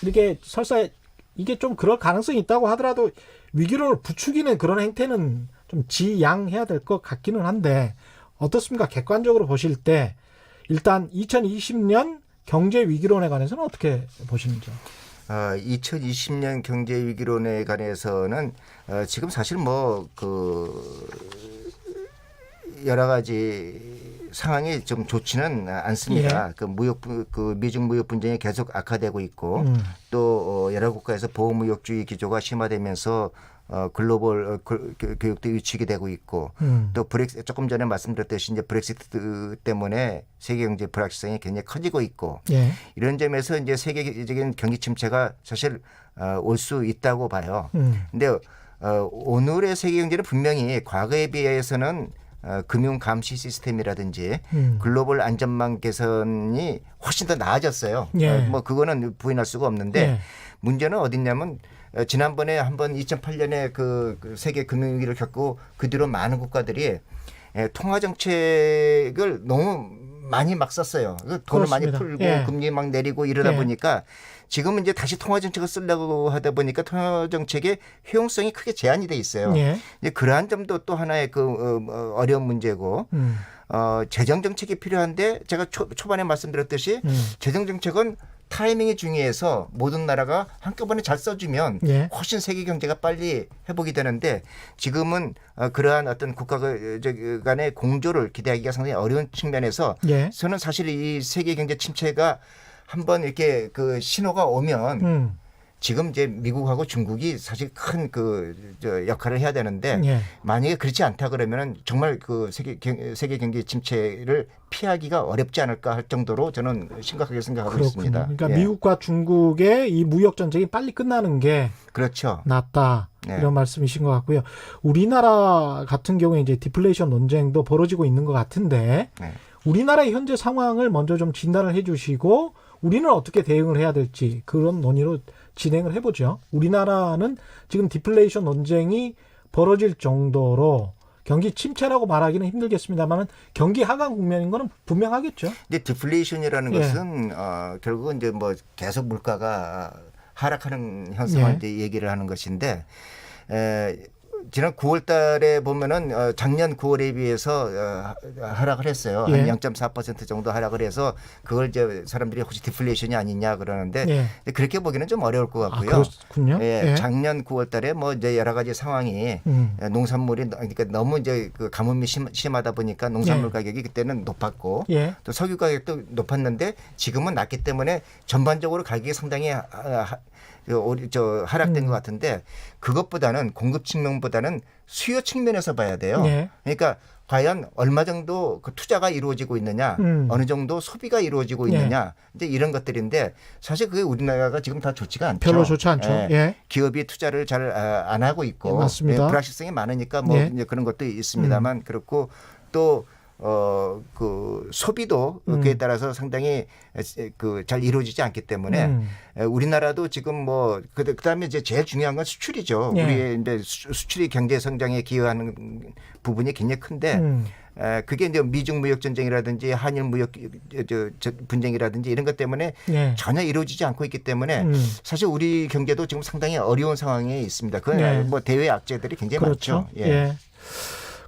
이렇게 설사 이게 좀 그럴 가능성이 있다고 하더라도 위기론을 부추기는 그런 행태는 좀 지양해야 될 것 같기는 한데 어떻습니까? 객관적으로 보실 때 일단 2020년 경제 위기론에 관해서는 어떻게 보시는지요? 2020년 경제 위기론에 관해서는 지금 사실 뭐 여러 가지 상황이 좀 좋지는 않습니다. 예. 미중 무역 분쟁이 계속 악화되고 있고 또 여러 국가에서 보호무역주의 기조가 심화되면서 글로벌 교육도 위축이 되고 있고 또 조금 전에 말씀드렸듯이 이제 브렉시트 때문에 세계 경제 불확실성이 굉장히 커지고 있고 예. 이런 점에서 이제 세계적인 경기 침체가 사실 올 수 있다고 봐요. 근데 오늘의 세계 경제는 분명히 과거에 비해서는 금융 감시 시스템이라든지 글로벌 안전망 개선이 훨씬 더 나아졌어요. 예. 뭐 그거는 부인할 수가 없는데 예. 문제는 어딨냐면 지난번에 한번 2008년에 그 세계 금융위기를 겪고 그 뒤로 많은 국가들이 통화 정책을 너무 많이 막 썼어요. 돈을 많이 그렇습니다. 풀고 예. 금리 막 내리고 이러다 예. 보니까 지금은 이제 다시 통화 정책을 쓰려고 하다 보니까 통화 정책의 효용성이 크게 제한이 돼 있어요. 예. 이제 그러한 점도 또 하나의 그 어려운 문제고 재정 정책이 필요한데 제가 초반에 말씀드렸듯이 재정 정책은 타이밍이 중요해서 모든 나라가 한꺼번에 잘 써주면 예. 훨씬 세계 경제가 빨리 회복이 되는데 지금은 그러한 어떤 국가 간의 공조를 기대하기가 상당히 어려운 측면에서 예. 저는 사실 이 세계 경제 침체가 한번 이렇게 그 신호가 오면 지금 이제 미국하고 중국이 사실 큰 역할을 해야 되는데 예. 만약에 그렇지 않다 그러면은 정말 그 세계 경제 침체를 피하기가 어렵지 않을까 할 정도로 저는 심각하게 생각하고 그렇군요. 있습니다. 그러니까 예. 미국과 중국의 이 무역 전쟁이 빨리 끝나는 게 그렇죠. 낫다. 네. 이런 말씀이신 것 같고요. 우리나라 같은 경우에 이제 디플레이션 논쟁도 벌어지고 있는 것 같은데 네. 우리나라의 현재 상황을 먼저 좀 진단을 해주시고 우리는 어떻게 대응을 해야 될지 그런 논의로 진행을 해보죠. 우리나라는 지금 디플레이션 논쟁이 벌어질 정도로 경기 침체라고 말하기는 힘들겠습니다만 경기 하강 국면인 거는 분명하겠죠. 근데 디플레이션이라는 예. 것은 결국은 이제 뭐 계속 물가가 하락하는 현상을 예. 이제 얘기를 하는 것인데 지난 9월 달에 보면은 작년 9월에 비해서 하락을 했어요. 예. 한 0.4% 정도 하락을 해서 그걸 이제 사람들이 혹시 디플레이션이 아니냐 그러는데 예. 그렇게 보기는 좀 어려울 것 같고요. 그렇군요. 예, 예. 작년 9월 달에 뭐 이제 여러 가지 상황이 농산물이 그러니까 너무 이제 그 가뭄이 심하다 보니까 농산물 예. 가격이 그때는 높았고 예. 또 석유 가격도 높았는데 지금은 낮기 때문에 전반적으로 가격이 상당히 하락된 것 같은데 그것보다는 공급 측면보다는 수요 측면에서 봐야 돼요. 예. 그러니까 과연 얼마 정도 그 투자가 이루어지고 있느냐, 어느 정도 소비가 이루어지고 있느냐, 이제 이런 것들인데 사실 그게 우리나라가 지금 다 좋지가 않죠. 별로 좋지 않죠. 예. 기업이 투자를 잘 안 하고 있고 예, 맞습니다. 불확실성이 많으니까 뭐 예. 이제 그런 것도 있습니다만 그렇고 또 그 소비도 그에 따라서 상당히 잘 이루어지지 않기 때문에 우리나라도 지금 뭐 그다음에 이제 제일 중요한 건 수출이죠. 예. 우리의 이제 수출이 경제 성장에 기여하는 부분이 굉장히 큰데 그게 이제 미중 무역 전쟁이라든지 한일 무역 분쟁이라든지 이런 것 때문에 예. 전혀 이루어지지 않고 있기 때문에 사실 우리 경제도 지금 상당히 어려운 상황에 있습니다. 그건 예. 뭐 대외 악재들이 굉장히 그렇죠. 많죠. 예.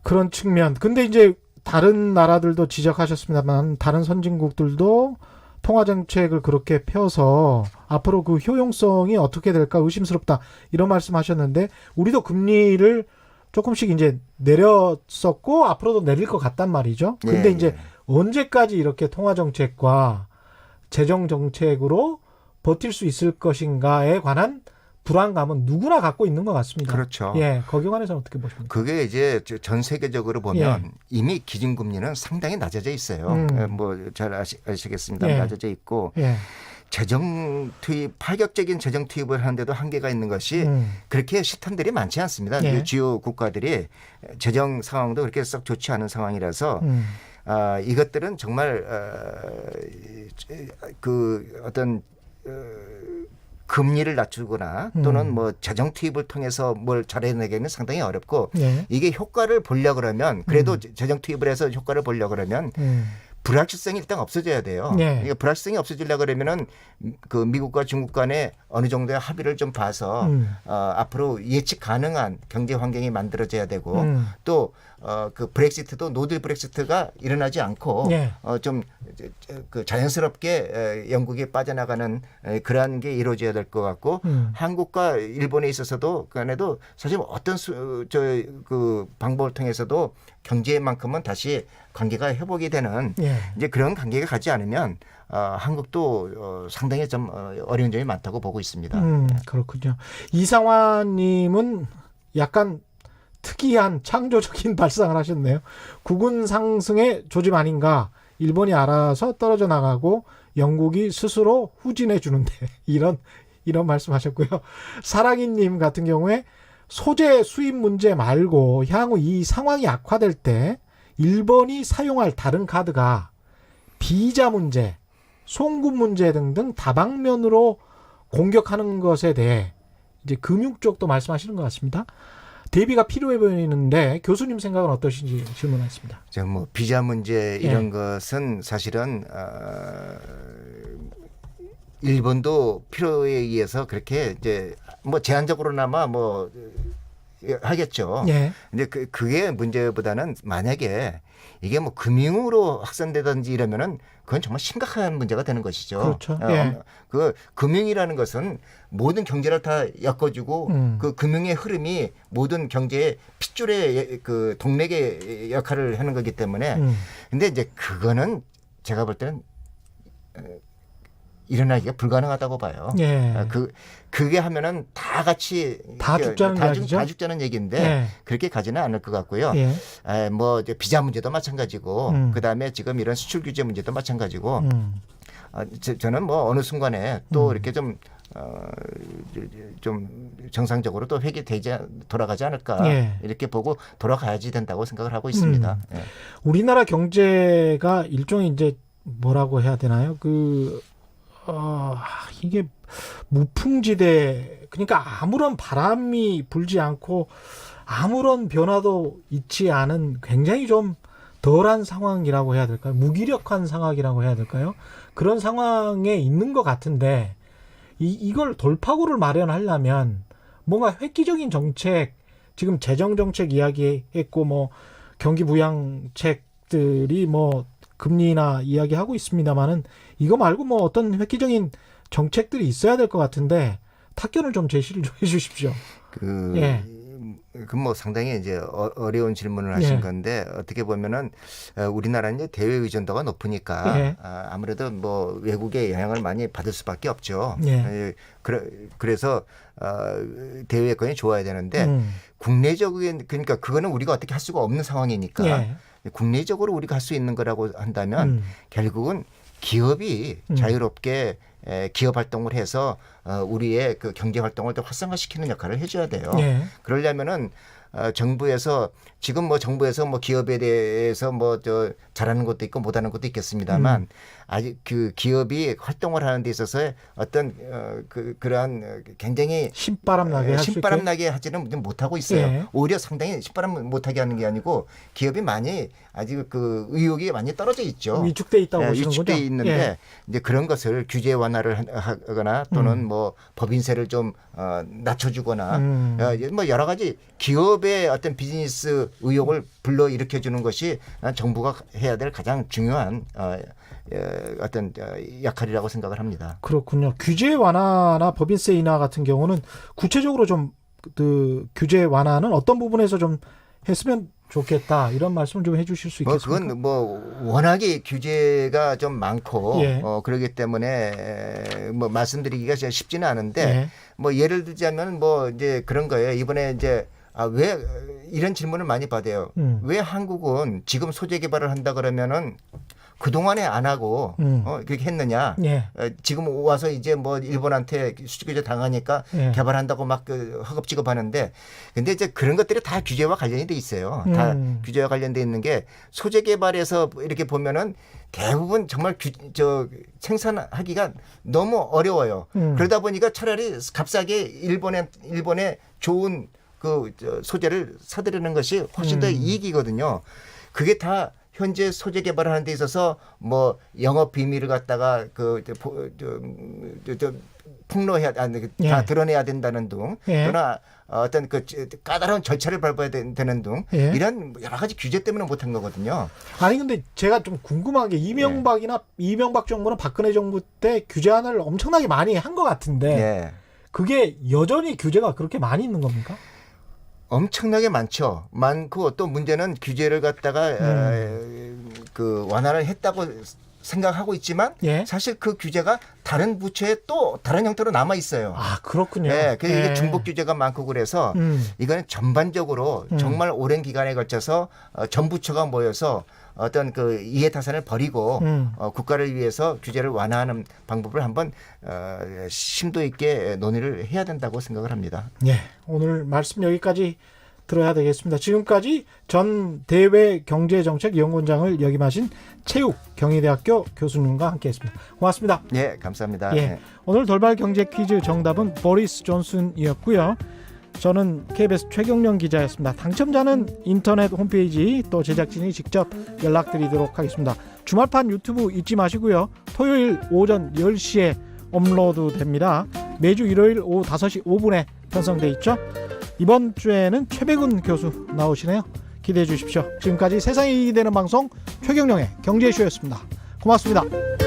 그런 측면. 근데 이제 다른 나라들도 지적하셨습니다만 다른 선진국들도 통화 정책을 그렇게 펴서 앞으로 그 효용성이 어떻게 될까 의심스럽다 이런 말씀하셨는데 우리도 금리를 조금씩 이제 내렸었고 앞으로도 내릴 것 같단 말이죠. 근데 예, 이제 예. 언제까지 이렇게 통화 정책과 재정 정책으로 버틸 수 있을 것인가에 관한 불안감은 누구나 갖고 있는 것 같습니다. 그렇죠. 예, 거기에 관해서는 어떻게 보십니까? 그게 이제 전 세계적으로 보면 이미 기준금리는 상당히 낮아져 있어요. 뭐 잘 아시겠습니다. 예. 낮아져 있고 예. 재정 투입, 파격적인 재정 투입을 하는데도 한계가 있는 것이 그렇게 시탄들이 많지 않습니다. 예. 주요 국가들이 재정 상황도 그렇게 썩 좋지 않은 상황이라서 이것들은 정말 그 어떤 금리를 낮추거나 또는 뭐 재정 투입을 통해서 뭘 잘해내기는 상당히 어렵고 예. 이게 효과를 보려고 그러면 그래도 재정 투입을 해서 효과를 보려고 그러면 불확실성이 일단 없어져야 돼요. 네. 그러니까 불확실성이 없어지려고 그러면 그 미국과 중국 간에 어느 정도의 합의를 좀 봐서 앞으로 예측 가능한 경제 환경이 만들어져야 되고 또 그 브렉시트도 노딜 브렉시트가 일어나지 않고 네. 좀 그 자연스럽게 영국이 빠져나가는 그러한 게 이루어져야 될 것 같고 한국과 일본에 있어서도 간에도 사실 어떤 그 방법을 통해서도 경제만큼은 다시 관계가 회복이 되는 예. 이제 그런 관계가 가지 않으면 한국도 상당히 좀 어려운 점이 많다고 보고 있습니다. 그렇군요. 이상환님은 약간 특이한 창조적인 발상을 하셨네요. 국운 상승의 조짐 아닌가. 일본이 알아서 떨어져 나가고 영국이 스스로 후진해 주는데 이런 말씀하셨고요. 사랑이님 같은 경우에 소재 수입 문제 말고 향후 이 상황이 악화될 때 일본이 사용할 다른 카드가 비자 문제, 송금 문제 등등 다방면으로 공격하는 것에 대해 이제 금융 쪽도 말씀하시는 것 같습니다. 대비가 필요해 보이는데 교수님 생각은 어떠신지 질문하겠습니다. 뭐 비자 문제 이런 것은 사실은 일본도 필요에 의해서 그렇게 이제 뭐 제한적으로나마 뭐 하겠죠. 예. 근데 그게 문제보다는 만약에 이게 뭐 금융으로 확산되든지 이러면은 그건 정말 심각한 문제가 되는 것이죠. 그렇죠. 예. 그 금융이라는 것은 모든 경제를 다 엮어주고 그 금융의 흐름이 모든 경제의 핏줄의 그 동맥의 역할을 하는 거기 때문에 근데 이제 그거는 제가 볼 때는 일어나기가 불가능하다고 봐요. 예. 그게 하면은 다 같이 다 죽자는 이야기죠? 다 죽자는 얘기인데 예. 그렇게 가지는 않을 것 같고요. 예. 뭐 이제 비자 문제도 마찬가지고 그다음에 지금 이런 수출 규제 문제도 마찬가지고 저는 뭐 어느 순간에 또 이렇게 좀 정상적으로 또 돌아가지 않을까 예. 이렇게 보고 돌아가야지 된다고 생각을 하고 있습니다. 예. 우리나라 경제가 일종의 이제 뭐라고 해야 되나요? 이게 무풍지대, 그러니까 아무런 바람이 불지 않고 아무런 변화도 있지 않은 굉장히 좀 덜한 상황이라고 해야 될까요? 무기력한 상황이라고 해야 될까요? 그런 상황에 있는 것 같은데 이걸 돌파구를 마련하려면 뭔가 획기적인 정책, 지금 재정정책 이야기했고 뭐 경기 부양책들이 뭐 금리나 이야기하고 있습니다만은 이거 말고 뭐 어떤 획기적인 정책들이 있어야 될 것 같은데 탁견을 좀 제시를 좀 해주십시오. 그 뭐 상당히 이제 어려운 질문을 하신 건데 어떻게 보면은 우리나라는 이제 대외 의존도가 높으니까 아무래도 뭐 외국의 영향을 많이 받을 수밖에 없죠. 그래서 대외 여건이 좋아야 되는데 국내적인 그러니까 그거는 우리가 어떻게 할 수가 없는 상황이니까 국내적으로 우리가 할 수 있는 거라고 한다면 결국은 기업이 자유롭게 기업 활동을 해서 우리의 그 경제 활동을 더 활성화시키는 역할을 해줘야 돼요. 그러려면은 정부에서 지금 뭐 정부에서 뭐 기업에 대해서 뭐 잘하는 것도 있고 못하는 것도 있겠습니다만 아직 그 기업이 활동을 하는 데 있어서 어떤 그러한 굉장히 신바람 나게 하지는 못하고 있어요. 오히려 상당히 신바람 못하게 하는 게 아니고 기업이 많이 아직 그 의욕이 많이 떨어져 있죠. 위축돼 있다고 보시는 거죠? 위축돼 있는데 이제 그런 것을 규제 완화를 하거나 또는 뭐 법인세를 좀 낮춰주거나 뭐 여러 가지 기업의 어떤 비즈니스 의욕을 불러일으켜 주는 것이 정부가 해야 될 가장 중요한 어떤 역할이라고 생각을 합니다. 그렇군요. 규제 완화나 법인세 인하 같은 경우는 구체적으로 좀 그 규제 완화는 어떤 부분에서 좀 했으면 좋겠다 이런 말씀을 좀 해주실 수 있겠습니까? 그건 뭐 워낙에 규제가 좀 많고 그렇기 때문에 뭐 말씀드리기가 쉽지는 않은데 뭐 예를 들자면 뭐 이제 그런 거예요. 이번에 이제 왜 이런 질문을 많이 받아요. 왜 한국은 지금 소재 개발을 한다 그러면은 그동안에 안 하고 그렇게 했느냐. 지금 와서 이제 뭐 일본한테 수출 규제 당하니까 개발한다고 막 허겁지겁 하는데 근데 이제 그런 것들이 다 규제와 관련이 돼 있어요. 다 규제와 관련돼 있는 게 소재 개발에서 이렇게 보면은 대부분 정말 생산하기가 너무 어려워요. 그러다 보니까 차라리 값싸게 일본에 좋은 그 소재를 사들이는 것이 훨씬 더 이익이거든요. 그게 다 현재 소재 개발하는 데 있어서 뭐 영업 비밀을 갖다가 폭로해야 다 드러내야 된다는 등 또는 어떤 그 까다로운 절차를 밟아야 되는 등 이런 여러 가지 규제 때문에 못한 거거든요. 아니 근데 제가 좀 궁금한 게 이명박 정부는 박근혜 정부 때 규제안을 엄청나게 많이 한 것 같은데 그게 여전히 규제가 그렇게 많이 있는 겁니까? 엄청나게 많고 또 문제는 규제를 갖다가 그 완화를 했다고 생각하고 있지만 사실 그 규제가 다른 부처에 또 다른 형태로 남아 있어요. 아 그렇군요. 이게 중복 규제가 많고 그래서 이거는 전반적으로 정말 오랜 기간에 걸쳐서 전 부처가 모여서 어떤 그 이해타산을 버리고 국가를 위해서 규제를 완화하는 방법을 한번 심도 있게 논의를 해야 된다고 생각을 합니다. 오늘 말씀 여기까지 들어야 되겠습니다. 지금까지 전 대외경제정책연구원장을 역임하신 체육 경희대학교 교수님과 함께했습니다. 고맙습니다. 예, 감사합니다. 예, 예. 오늘 돌발 경제 퀴즈 정답은 보리스 존슨이었고요. 저는 KBS 최경영 기자였습니다. 당첨자는 인터넷 홈페이지 또 제작진이 직접 연락드리도록 하겠습니다. 주말판 유튜브 잊지 마시고요. 토요일 오전 10시에 업로드 됩니다. 매주 일요일 오후 5시 5분에 편성돼 있죠. 이번 주에는 최백운 교수 나오시네요. 기대해 주십시오. 지금까지 세상이 이익이 되는 방송 최경영의 경제쇼였습니다. 고맙습니다.